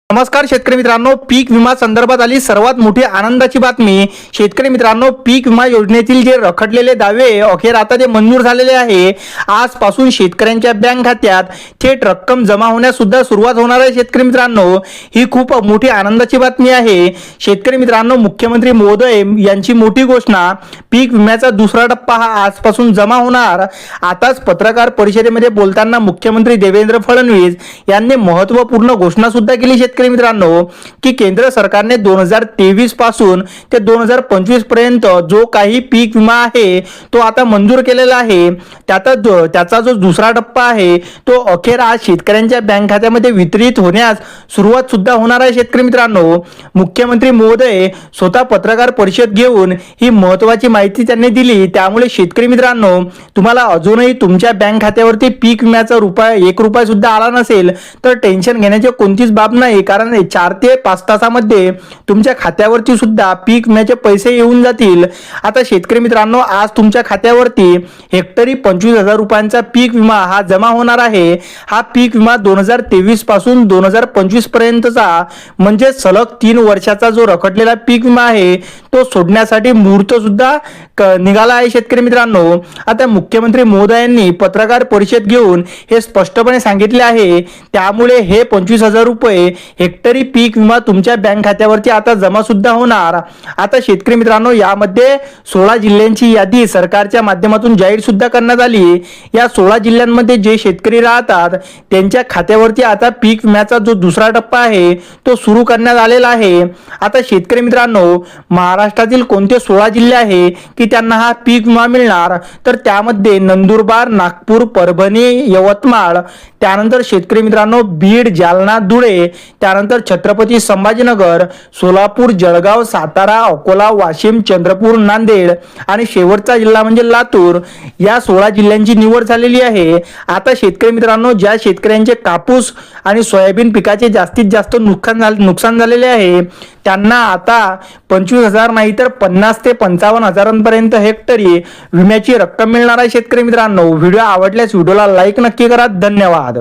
नमस्कार शेतकरी मित्रांनो, पीक विमा संदर्भात आली सर्वात मोठी आनंदाची बातमी। शेतकरी मित्रांनो, पीक विमा योजनेतील जे रखडलेले दावे अखेर आता ते मंजूर झालेले आहे। आजपासून शेतकऱ्यांच्या बँक खात्यात थेट रक्कम जमा होण्यास सुद्धा सुरुवात होणार आहे। शेतकरी मित्रांनो, ही खूप मोठी आनंदाची बातमी आहे। शेतकरी मित्रांनो, मुख्यमंत्री महोदय यांची मोठी घोषणा, पीक विम्याचा दुसरा टप्पा हा आजपासून जमा होणार। आताच पत्रकार परिषदेमध्ये बोलताना मुख्यमंत्री देवेंद्र फडणवीस यांनी महत्त्वपूर्ण घोषणा सुद्धा केली। शेतकरी मित्रांनो, की केंद्र सरकारने 2023 पासून ते 2025 पर्यंत जो काही पीक विमा आहे तो आता मंजूर केलेला आहे। त्याचा जो दुसरा टप्पा आहे तो अखेर आज शेतकऱ्यांच्या बँक खात्यामध्ये वितरित होण्यास सुरुवात सुद्धा होणार आहे। शेतकरी मित्रांनो, मुख्यमंत्री महोदय स्वतः पत्रकार परिषद घेऊन ही महत्त्वाची माहिती त्यांनी दिली। त्यामुळे शेतकरी मित्रांनो, तुम्हाला अजूनही तुमच्या बँक खात्यावरती पीक विम्याचा ₹1 रुपया सुद्धा आला नसेल तर टेन्शन घेण्याची कोणतीच बाब नाही, कारण 4 ते 5 तासामध्ये तुमच्या खात्यावरती सुद्धा पीक विम्याचे पैसे येऊन जातील। आता शेतकरी मित्रांनो, आज तुमच्या खात्यावरती हेक्टरी 25,000 रुपयांचा पीक विमा हा जमा होणार आहे। हा पीक विमा 2023 पासून 2025 पर्यंतचा म्हणजे सलग 3 वर्षाचा जो रखडलेला पीक विमा आहे तो सोडण्यासाठी मुहूर्त सुद्धा निघाला आहे। शेतकरी मित्रांनो, आता मुख्यमंत्री महोदयांनी पत्रकार परिषद घेऊन हे स्पष्टपणे सांगितले आहे। त्यामुळे हे 25,000 रुपये हेक्टरी पीक विमा तुमच्या बँक खात्यावरती आता जमा सुद्धा होणार। आता शेतकरी मित्रांनो, यामध्ये 16 जिल्ह्यांची यादी सरकारच्या माध्यमातून जाहीर सुद्धा करण्यात आली। या 16 जिल्ह्यांमध्ये जे शेतकरी राहतात त्यांच्या खात्यावरती आता पीक विम्याचा जो दुसरा टप्पा आहे तो सुरू करण्यात आलेला आहे। आता शेतकरी मित्रांनो, महाराष्ट्रातील कोणते 16 जिल्हे आहे की त्यांना हा पीक विमा मिळणार, तर त्यामध्ये नंदुरबार, नागपूर, परभणी, यवतमाळ, त्यानंतर शेतकरी मित्रांनो बीड, जालना, धुळे, त्यानंतर छत्रपती संभाजीनगर, सोलापूर, जळगाव, सातारा, अकोला, वाशिम, चंद्रपूर, नांदेड आणि शेवटचा जिल्हा म्हणजे लातूर, या 16 जिल्ह्यांची निवड झालेली आहे। आता शेतकरी मित्रांनो, ज्या शेतकऱ्यांचे कापूस आणि सोयाबीन पिकाचे जास्तीत जास्त नुकसान झालेले आहे त्यांना आता 25,000 नाही तर 50 ते 55,000पर्यंत हेक्टरी विम्याची रक्कम मिळणार आहे। शेतकरी मित्रांनो, व्हिडिओ आवडल्यास व्हिडिओला लाईक नक्की करा। धन्यवाद।